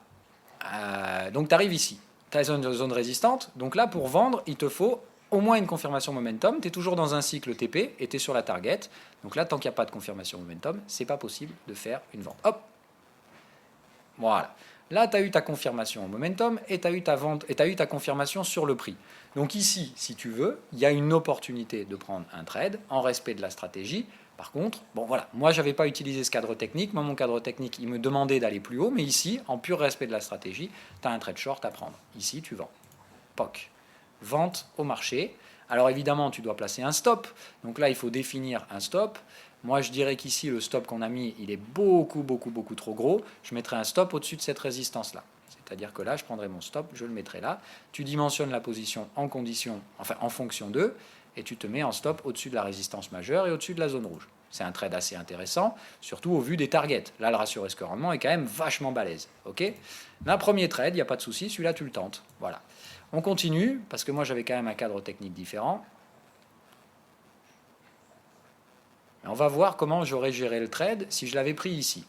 Donc tu arrives ici. Tu as une zone résistante. Donc là, pour vendre, il te faut au moins une confirmation momentum. Tu es toujours dans un cycle TP et tu es sur la target. Donc là, tant qu'il n'y a pas de confirmation momentum, c'est pas possible de faire une vente. Hop. Voilà. Là, tu as eu ta confirmation au momentum et tu as eu ta vente et tu as eu ta confirmation sur le prix. Donc ici, si tu veux, il y a une opportunité de prendre un trade en respect de la stratégie. Par contre, bon voilà, moi je n'avais pas utilisé ce cadre technique. Moi, mon cadre technique, il me demandait d'aller plus haut. Mais ici, en pur respect de la stratégie, tu as un trade short à prendre. Ici, tu vends. POC. Vente au marché. Alors évidemment, tu dois placer un stop. Donc là, il faut définir un stop. Moi, je dirais qu'ici, le stop qu'on a mis, il est beaucoup trop gros. Je mettrai un stop au-dessus de cette résistance-là. C'est-à-dire que là, je prendrai mon stop, je le mettrai là. Tu dimensionnes la position en fonction d'eux, et tu te mets en stop au-dessus de la résistance majeure et au-dessus de la zone rouge. C'est un trade assez intéressant, surtout au vu des targets. Là, le ratio risque-rendement est quand même vachement balèze. Okay, un premier trade, il n'y a pas de souci, celui-là, tu le tentes. Voilà. On continue, parce que moi, j'avais quand même un cadre technique différent. Mais on va voir comment j'aurais géré le trade si je l'avais pris ici.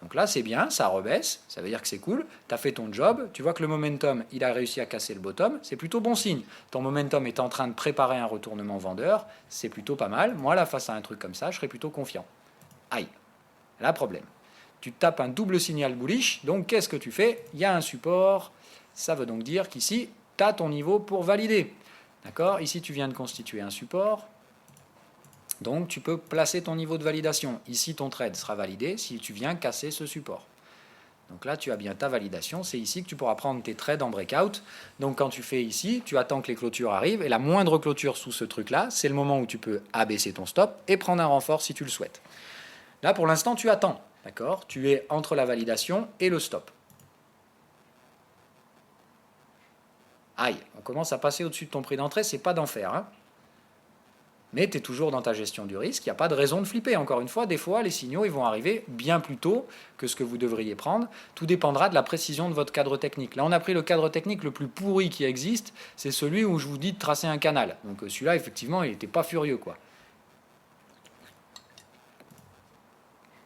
Donc là, c'est bien, ça rebaisse, ça veut dire que c'est cool, tu as fait ton job, tu vois que le momentum, il a réussi à casser le bottom, c'est plutôt bon signe. Ton momentum est en train de préparer un retournement vendeur, c'est plutôt pas mal. Moi, là, face à un truc comme ça, je serais plutôt confiant. Aïe, là, problème. Tu tapes un double signal bullish, donc qu'est-ce que tu fais? Il y a un support, ça veut donc dire qu'ici, tu as ton niveau pour valider. D'accord? Ici, tu viens de constituer un support. Donc, tu peux placer ton niveau de validation. Ici, ton trade sera validé si tu viens casser ce support. Donc là, tu as bien ta validation. C'est ici que tu pourras prendre tes trades en breakout. Donc, quand tu fais ici, tu attends que les clôtures arrivent. Et la moindre clôture sous ce truc-là, c'est le moment où tu peux abaisser ton stop et prendre un renfort si tu le souhaites. Là, pour l'instant, tu attends. D'accord? Tu es entre la validation et le stop. Aïe, on commence à passer au-dessus de ton prix d'entrée. C'est pas d'enfer, hein? Mais tu es toujours dans ta gestion du risque, il n'y a pas de raison de flipper. Encore une fois, des fois, les signaux ils vont arriver bien plus tôt que ce que vous devriez prendre. Tout dépendra de la précision de votre cadre technique. Là, on a pris le cadre technique le plus pourri qui existe, c'est celui où je vous dis de tracer un canal. Donc celui-là, effectivement, il n'était pas furieux, quoi.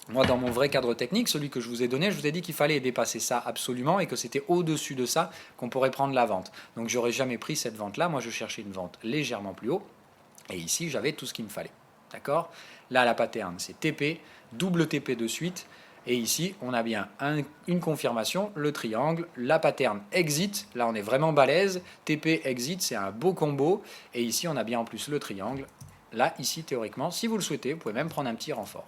Moi, dans mon vrai cadre technique, celui que je vous ai donné, je vous ai dit qu'il fallait dépasser ça absolument et que c'était au-dessus de ça qu'on pourrait prendre la vente. Donc, j'aurais jamais pris cette vente-là. Moi, je cherchais une vente légèrement plus haut. Et ici, j'avais tout ce qu'il me fallait. D'accord? Là, la pattern, c'est TP, double TP de suite. Et ici, on a bien une confirmation, le triangle, la pattern exit. Là, on est vraiment balèze. TP, exit, c'est un beau combo. Et ici, on a bien en plus le triangle. Là, ici, théoriquement, si vous le souhaitez, vous pouvez même prendre un petit renfort.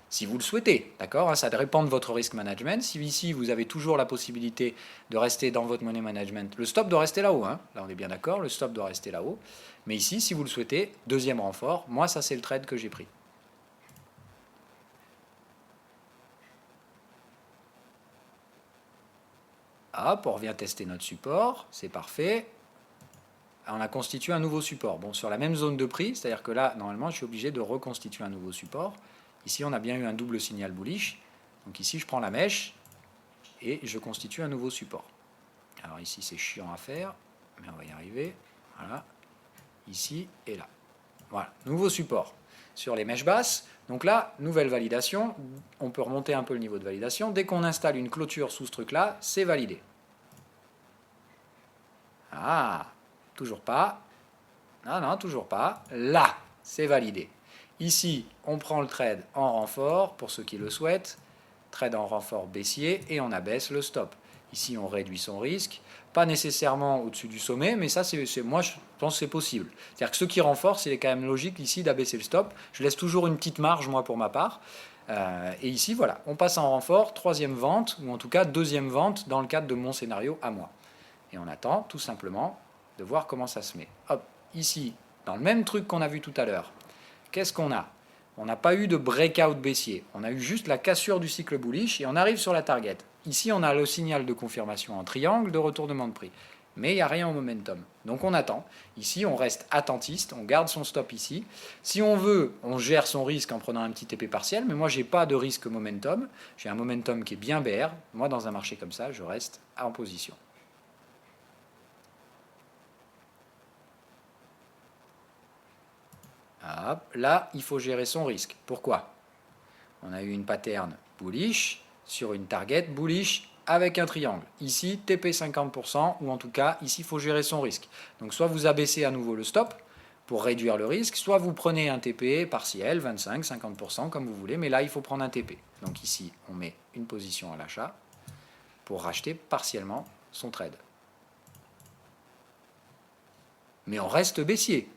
Si vous le souhaitez, d'accord? Ça dépend de votre risk management. Si ici, vous avez toujours la possibilité de rester dans votre money management, le stop doit rester là-haut. Hein. Là, on est bien d'accord, le stop doit rester là-haut. Mais ici, si vous le souhaitez, deuxième renfort, moi, ça, c'est le trade que j'ai pris. Hop, on revient tester notre support, c'est parfait. On a constitué un nouveau support. Bon, sur la même zone de prix, c'est-à-dire que là, normalement, je suis obligé de reconstituer un nouveau support. Ici, on a bien eu un double signal bullish. Donc ici, je prends la mèche et je constitue un nouveau support. Alors ici, c'est chiant à faire, mais on va y arriver. Voilà. Ici et là. Voilà, nouveau support sur les mèches basses. Donc là, nouvelle validation. On peut remonter un peu le niveau de validation. Dès qu'on installe une clôture sous ce truc-là, c'est validé. Ah, toujours pas. Non, non, toujours pas. Là, c'est validé. Ici, on prend le trade en renfort, pour ceux qui le souhaitent. Trade en renfort baissier et on abaisse le stop. Ici, on réduit son risque. Pas nécessairement au-dessus du sommet, mais ça, moi, je pense que c'est possible. C'est-à-dire que ce qui renforce, il est quand même logique ici d'abaisser le stop. Je laisse toujours une petite marge, moi, pour ma part. Et ici, voilà, on passe en renfort, troisième vente, ou en tout cas deuxième vente dans le cadre de mon scénario à moi. Et on attend tout simplement de voir comment ça se met. Hop, ici, dans le même truc qu'on a vu tout à l'heure, qu'est-ce qu'on a? On n'a pas eu de breakout baissier. On a eu juste la cassure du cycle bullish et on arrive sur la target. Ici, on a le signal de confirmation en triangle de retournement de prix. Mais il n'y a rien au momentum. Donc on attend. Ici, on reste attentiste, on garde son stop ici. Si on veut, on gère son risque en prenant un petit TP partiel. Mais moi, je n'ai pas de risque momentum. J'ai un momentum qui est bien BR. Moi, dans un marché comme ça, je reste en position. Hop, là, il faut gérer son risque. Pourquoi? On a eu une pattern bullish sur une target bullish avec un triangle. Ici, TP 50%, ou en tout cas, ici, il faut gérer son risque. Donc, soit vous abaissez à nouveau le stop pour réduire le risque, soit vous prenez un TP partiel, 25, 50%, comme vous voulez, mais là, il faut prendre un TP. Donc ici, on met une position à l'achat pour racheter partiellement son trade. Mais on reste baissier.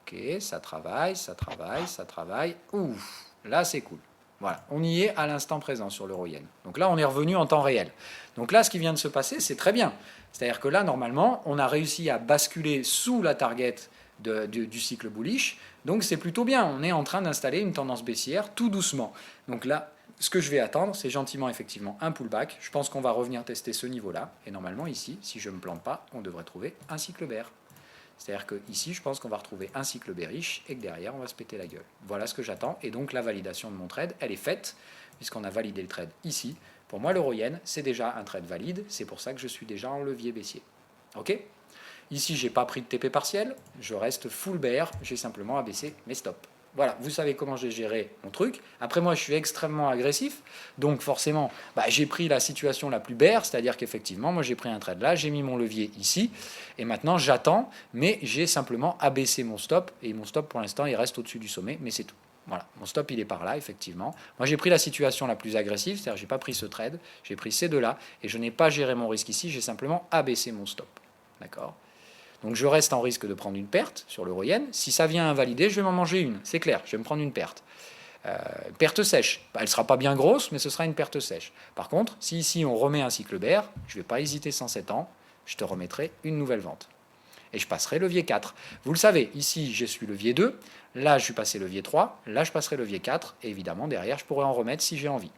Ok, ça travaille, ça travaille, ça travaille. Ouf, là c'est cool. Voilà, on y est à l'instant présent sur l'euro-yen. Donc là, on est revenu en temps réel. Donc là, ce qui vient de se passer, c'est très bien. C'est-à-dire que là, normalement, on a réussi à basculer sous la target du cycle bullish. Donc c'est plutôt bien. On est en train d'installer une tendance baissière tout doucement. Donc là, ce que je vais attendre, c'est gentiment effectivement un pullback. Je pense qu'on va revenir tester ce niveau-là. Et normalement, ici, si je ne me plante pas, on devrait trouver un cycle bear. C'est-à-dire qu'ici, je pense qu'on va retrouver un cycle bearish et que derrière, on va se péter la gueule. Voilà ce que j'attends. Et donc, la validation de mon trade, elle est faite, puisqu'on a validé le trade ici. Pour moi, l'euro-yen, c'est déjà un trade valide. C'est pour ça que je suis déjà en levier baissier. OK? Ici, j'ai pas pris de TP partiel, je reste full bear, j'ai simplement abaissé mes stops. Voilà, vous savez comment j'ai géré mon truc. Après, moi, je suis extrêmement agressif. Donc, forcément, j'ai pris la situation la plus bear, c'est-à-dire qu'effectivement, moi, j'ai pris un trade là, j'ai mis mon levier ici. Et maintenant, j'attends, mais j'ai simplement abaissé mon stop. Et mon stop, pour l'instant, il reste au-dessus du sommet, mais c'est tout. Voilà, mon stop, il est par là, effectivement. Moi, j'ai pris la situation la plus agressive, c'est-à-dire que je n'ai pas pris ce trade, j'ai pris ces deux-là, et je n'ai pas géré mon risque ici, j'ai simplement abaissé mon stop. D'accord ? Donc je reste en risque de prendre une perte sur l'euro yen. Si ça vient invalider, je vais m'en manger une. C'est clair, je vais me prendre une perte. Perte sèche. Elle ne sera pas bien grosse, mais ce sera une perte sèche. Par contre, si ici on remet un cycle bear, je ne vais pas hésiter 107 ans, je te remettrai une nouvelle vente. Et je passerai levier 4. Vous le savez, ici je suis levier 2, là je suis passé levier 3, là je passerai levier 4, et évidemment derrière je pourrai en remettre si j'ai envie.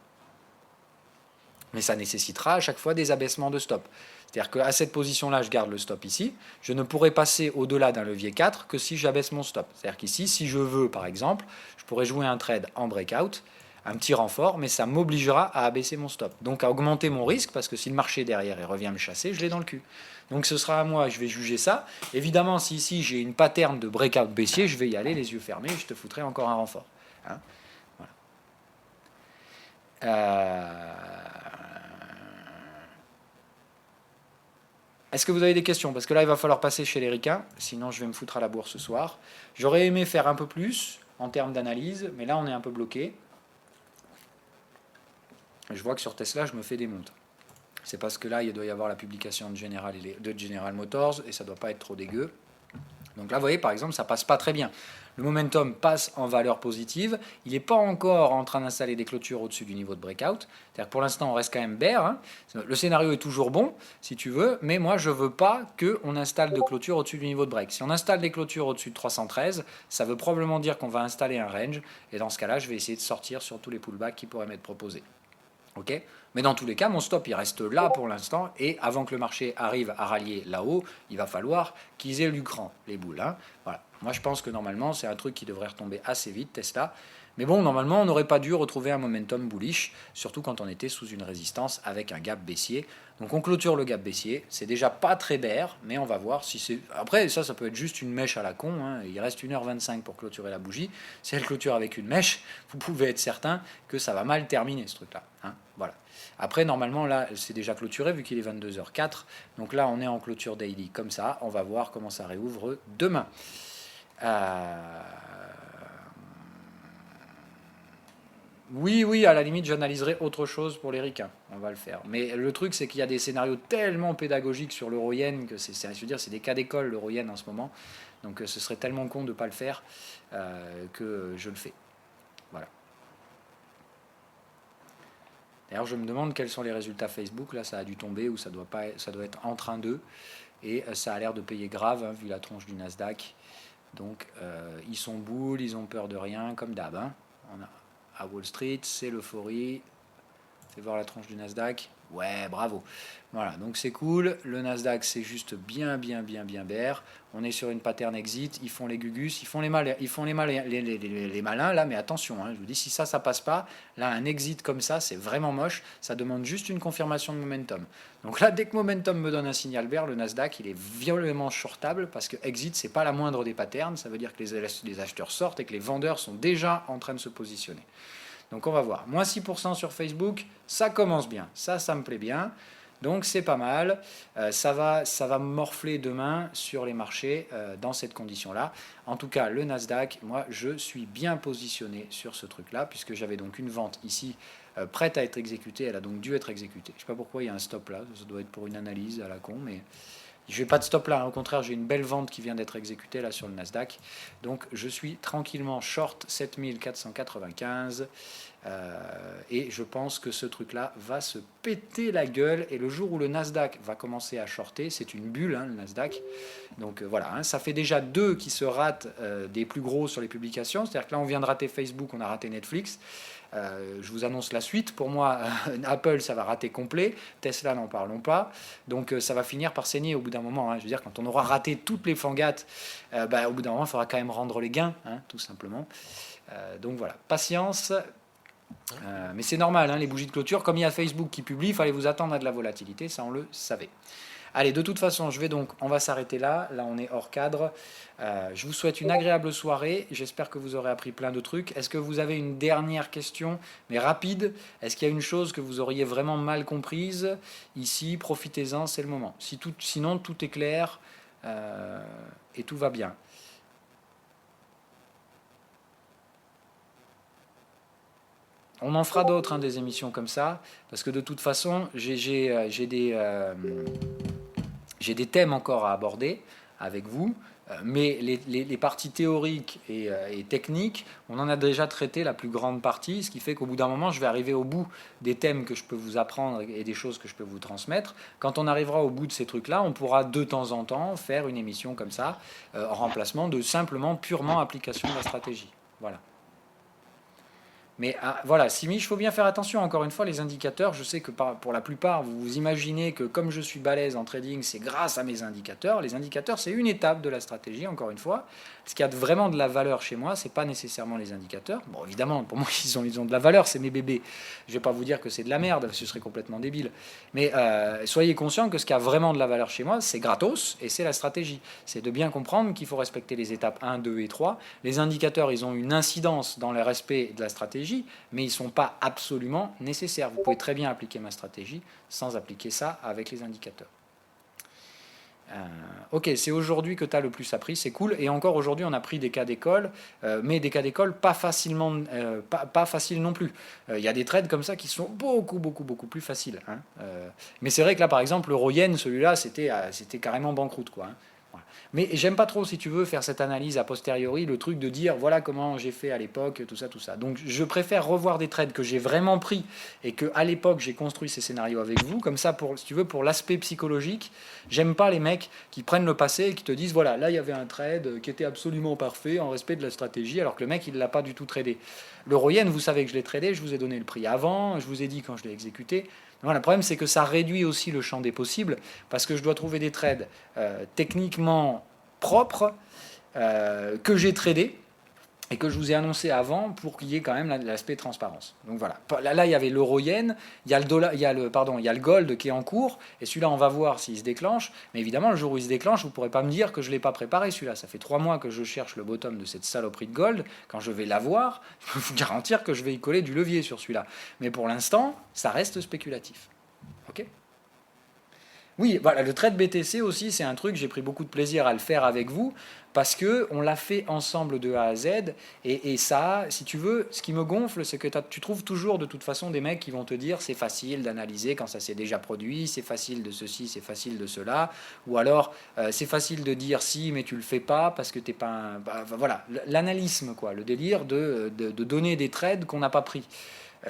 Mais ça nécessitera à chaque fois des abaissements de stop. C'est-à-dire qu'à cette position-là, je garde le stop ici. Je ne pourrai passer au-delà d'un levier 4 que si j'abaisse mon stop. C'est-à-dire qu'ici, si je veux, par exemple, je pourrais jouer un trade en breakout, un petit renfort, mais ça m'obligera à abaisser mon stop. Donc à augmenter mon risque, parce que si le marché derrière il revient me chasser, je l'ai dans le cul. Donc ce sera à moi, je vais juger ça. Évidemment, si ici j'ai une pattern de breakout baissier, je vais y aller les yeux fermés, je te foutrai encore un renfort. Hein, voilà. Est-ce que vous avez des questions? Parce que là, il va falloir passer chez les ricains, sinon je vais me foutre à la bourse ce soir. J'aurais aimé faire un peu plus en termes d'analyse, mais là, on est un peu bloqué. Je vois que sur Tesla, je me fais des montes. C'est parce que là, il doit y avoir la publication de General Motors, et ça ne doit pas être trop dégueu. Donc là, vous voyez, par exemple, ça passe pas très bien. Le momentum passe en valeur positive. Il n'est pas encore en train d'installer des clôtures au-dessus du niveau de breakout. C'est-à-dire que pour l'instant, on reste quand même bear. Hein. Le scénario est toujours bon, si tu veux, mais moi, je ne veux pas qu'on installe de clôture au-dessus du niveau de break. Si on installe des clôtures au-dessus de 313, ça veut probablement dire qu'on va installer un range. Et dans ce cas-là, je vais essayer de sortir sur tous les pullbacks qui pourraient m'être proposés. Ok, mais dans tous les cas, mon stop, il reste là pour l'instant. Et avant que le marché arrive à rallier là-haut, il va falloir qu'ils aient lucrant, les boules. Hein. Voilà. Moi, je pense que normalement, c'est un truc qui devrait retomber assez vite, Tesla. Mais bon, normalement, on n'aurait pas dû retrouver un momentum bullish, surtout quand on était sous une résistance avec un gap baissier. Donc on clôture le gap baissier. C'est déjà pas très bear, mais on va voir si c'est... Après, ça peut être juste une mèche à la con. Hein. Il reste 1h25 pour clôturer la bougie. Si elle clôture avec une mèche, vous pouvez être certain que ça va mal terminer, ce truc-là. Hein. Voilà. Après, normalement, là, c'est déjà clôturé, vu qu'il est 22h04. Donc là, on est en clôture daily, comme ça. On va voir comment ça réouvre demain. Oui, à la limite, j'analyserai autre chose pour les ricains. On va le faire. Mais le truc, c'est qu'il y a des scénarios tellement pédagogiques sur l'euro yen que c'est des cas d'école, l'euro yen en ce moment. Donc ce serait tellement con de ne pas le faire que je le fais. Voilà. D'ailleurs, je me demande quels sont les résultats Facebook. Là, ça a dû tomber ou ça doit être en train d'eux. Et ça a l'air de payer grave, hein, vu la tronche du Nasdaq. Donc, ils sont boules, ils ont peur de rien, comme d'hab. Hein. À Wall Street, c'est l'euphorie. Fais voir la tronche du Nasdaq. Ouais, bravo. Voilà, donc c'est cool. Le Nasdaq, c'est juste bien bear. On est sur une pattern exit. Ils font les gugus, ils font les malins là, mais attention, hein, je vous dis, si ça passe pas, là, un exit comme ça, c'est vraiment moche. Ça demande juste une confirmation de momentum. Donc là, dès que momentum me donne un signal vert, le Nasdaq, il est violemment shortable parce que exit, c'est pas la moindre des patterns. Ça veut dire que les acheteurs sortent et que les vendeurs sont déjà en train de se positionner. Donc on va voir. Moins 6% sur Facebook, ça commence bien. Ça me plaît bien. Donc c'est pas mal. Ça va morfler demain sur les marchés dans cette condition-là. En tout cas, le Nasdaq, moi, je suis bien positionné sur ce truc-là, puisque j'avais donc une vente ici prête à être exécutée. Elle a donc dû être exécutée. Je ne sais pas pourquoi il y a un stop là. Ça doit être pour une analyse à la con, mais... Je n'ai pas de stop là, hein. Au contraire, j'ai une belle vente qui vient d'être exécutée là sur le Nasdaq. Donc je suis tranquillement short 7495 et je pense que ce truc-là va se péter la gueule. Et le jour où le Nasdaq va commencer à shorter, c'est une bulle, hein, le Nasdaq. Donc voilà, hein, ça fait déjà 2 qui se ratent des plus gros sur les publications. C'est-à-dire que là, on vient de rater Facebook, on a raté Netflix. Je vous annonce la suite. Pour moi, Apple, ça va rater complet. Tesla, n'en parlons pas. Donc, ça va finir par saigner au bout d'un moment. Hein. Je veux dire, quand on aura raté toutes les fangates, au bout d'un moment, il faudra quand même rendre les gains, hein, tout simplement. Donc, voilà. Patience. Mais c'est normal, hein, les bougies de clôture. Comme il y a Facebook qui publie, il fallait vous attendre à de la volatilité. Ça, on le savait. Allez, de toute façon, on va s'arrêter là. Là, on est hors cadre. Je vous souhaite une agréable soirée. J'espère que vous aurez appris plein de trucs. Est-ce que vous avez une dernière question, mais rapide? Est-ce qu'il y a une chose que vous auriez vraiment mal comprise? Ici, profitez-en, c'est le moment. Sinon, tout est clair et tout va bien. On en fera d'autres, hein, des émissions comme ça, parce que de toute façon, j'ai des thèmes encore à aborder avec vous, mais les parties théoriques et techniques, on en a déjà traité la plus grande partie, ce qui fait qu'au bout d'un moment, je vais arriver au bout des thèmes que je peux vous apprendre et des choses que je peux vous transmettre. Quand on arrivera au bout de ces trucs-là, on pourra de temps en temps faire une émission comme ça, en remplacement de simplement purement application de la stratégie. Voilà. Mais voilà, Simi, il faut bien faire attention, encore une fois, les indicateurs, je sais que pour la plupart, vous vous imaginez que comme je suis balèze en trading, c'est grâce à mes indicateurs. Les indicateurs, c'est une étape de la stratégie, encore une fois. Ce qui a vraiment de la valeur chez moi, c'est pas nécessairement les indicateurs. Bon, évidemment, pour moi, ils ont de la valeur, c'est mes bébés. Je vais pas vous dire que c'est de la merde, ce serait complètement débile. Mais soyez conscient que ce qui a vraiment de la valeur chez moi, c'est gratos, et c'est la stratégie. C'est de bien comprendre qu'il faut respecter les étapes 1, 2 et 3. Les indicateurs, ils ont une incidence dans le respect de la stratégie, mais ils ne sont pas absolument nécessaires. Vous pouvez très bien appliquer ma stratégie sans appliquer ça avec les indicateurs. Ok, c'est aujourd'hui que tu as le plus appris, c'est cool. Et encore aujourd'hui, on a pris des cas d'école, mais des cas d'école pas faciles non plus. Il y a des trades comme ça qui sont beaucoup plus faciles. Hein. Mais c'est vrai que là, par exemple, l'euro yen, celui-là, c'était carrément banqueroute, quoi. Hein. Mais j'aime pas trop, si tu veux, faire cette analyse a posteriori, le truc de dire voilà comment j'ai fait à l'époque, tout ça, tout ça. Donc je préfère revoir des trades que j'ai vraiment pris et que à l'époque j'ai construit ces scénarios avec vous, comme ça, si tu veux, pour l'aspect psychologique. J'aime pas les mecs qui prennent le passé et qui te disent voilà, là il y avait un trade qui était absolument parfait en respect de la stratégie, alors que le mec il l'a pas du tout tradé. L'euro yen, vous savez que je l'ai tradé, je vous ai donné le prix avant, je vous ai dit quand je l'ai exécuté. Voilà, le problème, c'est que ça réduit aussi le champ des possibles, parce que je dois trouver des trades techniquement propres que j'ai tradés et que je vous ai annoncé avant pour qu'il y ait quand même l'aspect transparence. Donc voilà. Là, il y avait l'euro yen, il y a le dollar, il y a le gold qui est en cours, et celui-là, on va voir s'il se déclenche. Mais évidemment, le jour où il se déclenche, vous ne pourrez pas me dire que je ne l'ai pas préparé, celui-là. Ça fait 3 mois que je cherche le bottom de cette saloperie de gold. Quand je vais l'avoir, je peux vous garantir que je vais y coller du levier sur celui-là. Mais pour l'instant, ça reste spéculatif. Ok ? Oui, voilà, le trade BTC aussi, c'est un truc, j'ai pris beaucoup de plaisir à le faire avec vous, parce qu'on l'a fait ensemble de A à Z, et ça, si tu veux, ce qui me gonfle, c'est que tu trouves toujours de toute façon des mecs qui vont te dire c'est facile d'analyser quand ça s'est déjà produit, c'est facile de ceci, c'est facile de cela, ou alors c'est facile de dire si, mais tu le fais pas parce que t'es pas un... voilà, l'analysme, quoi, le délire de donner des trades qu'on n'a pas pris.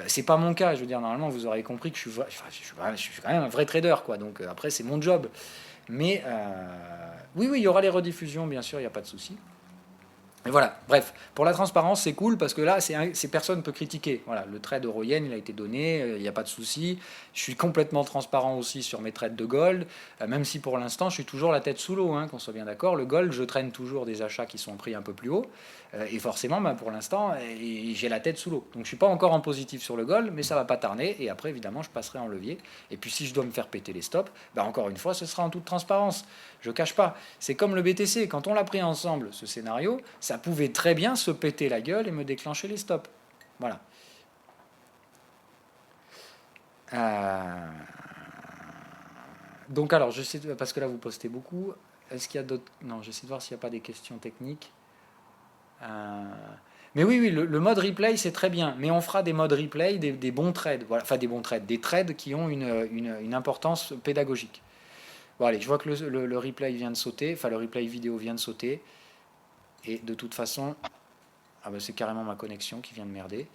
C'est pas mon cas, je veux dire, normalement vous aurez compris que je suis quand même un vrai trader, quoi, donc après c'est mon job. Mais oui, il y aura les rediffusions, bien sûr, il n'y a pas de souci. Et voilà, bref, pour la transparence, c'est cool parce que là, personne ne peut critiquer. Voilà, le trade euro yen, il a été donné, il n'y a pas de souci. Je suis complètement transparent aussi sur mes trades de gold, même si pour l'instant, je suis toujours la tête sous l'eau, hein, qu'on soit bien d'accord. Le gold, je traîne toujours des achats qui sont pris un peu plus haut. Et forcément, pour l'instant, j'ai la tête sous l'eau. Donc je ne suis pas encore en positif sur le gold, mais ça ne va pas tarder. Et après, évidemment, je passerai en levier. Et puis si je dois me faire péter les stops, encore une fois, ce sera en toute transparence. Je ne cache pas. C'est comme le BTC. Quand on l'a pris ensemble, ce scénario, ça pouvait très bien se péter la gueule et me déclencher les stops. Voilà. Donc alors, je sais, parce que là vous postez beaucoup. Est-ce qu'il y a d'autres... Non, j'essaie de voir s'il n'y a pas des questions techniques. Mais oui, le mode replay, c'est très bien. Mais on fera des modes replay, des bons trades. Voilà. Enfin, des bons trades. Des trades qui ont une importance pédagogique. Bon, allez, je vois que le replay vient de sauter. Enfin, le replay vidéo vient de sauter. Et de toute façon... c'est carrément ma connexion qui vient de merder.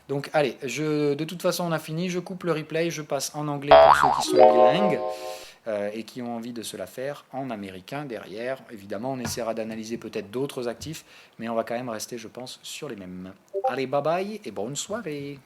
Donc, allez, de toute façon, on a fini. Je coupe le replay. Je passe en anglais pour ceux qui sont bilingues. Et qui ont envie de se la faire en américain derrière. Évidemment, on essaiera d'analyser peut-être d'autres actifs, mais on va quand même rester, je pense, sur les mêmes. Allez, bye bye et bonne soirée.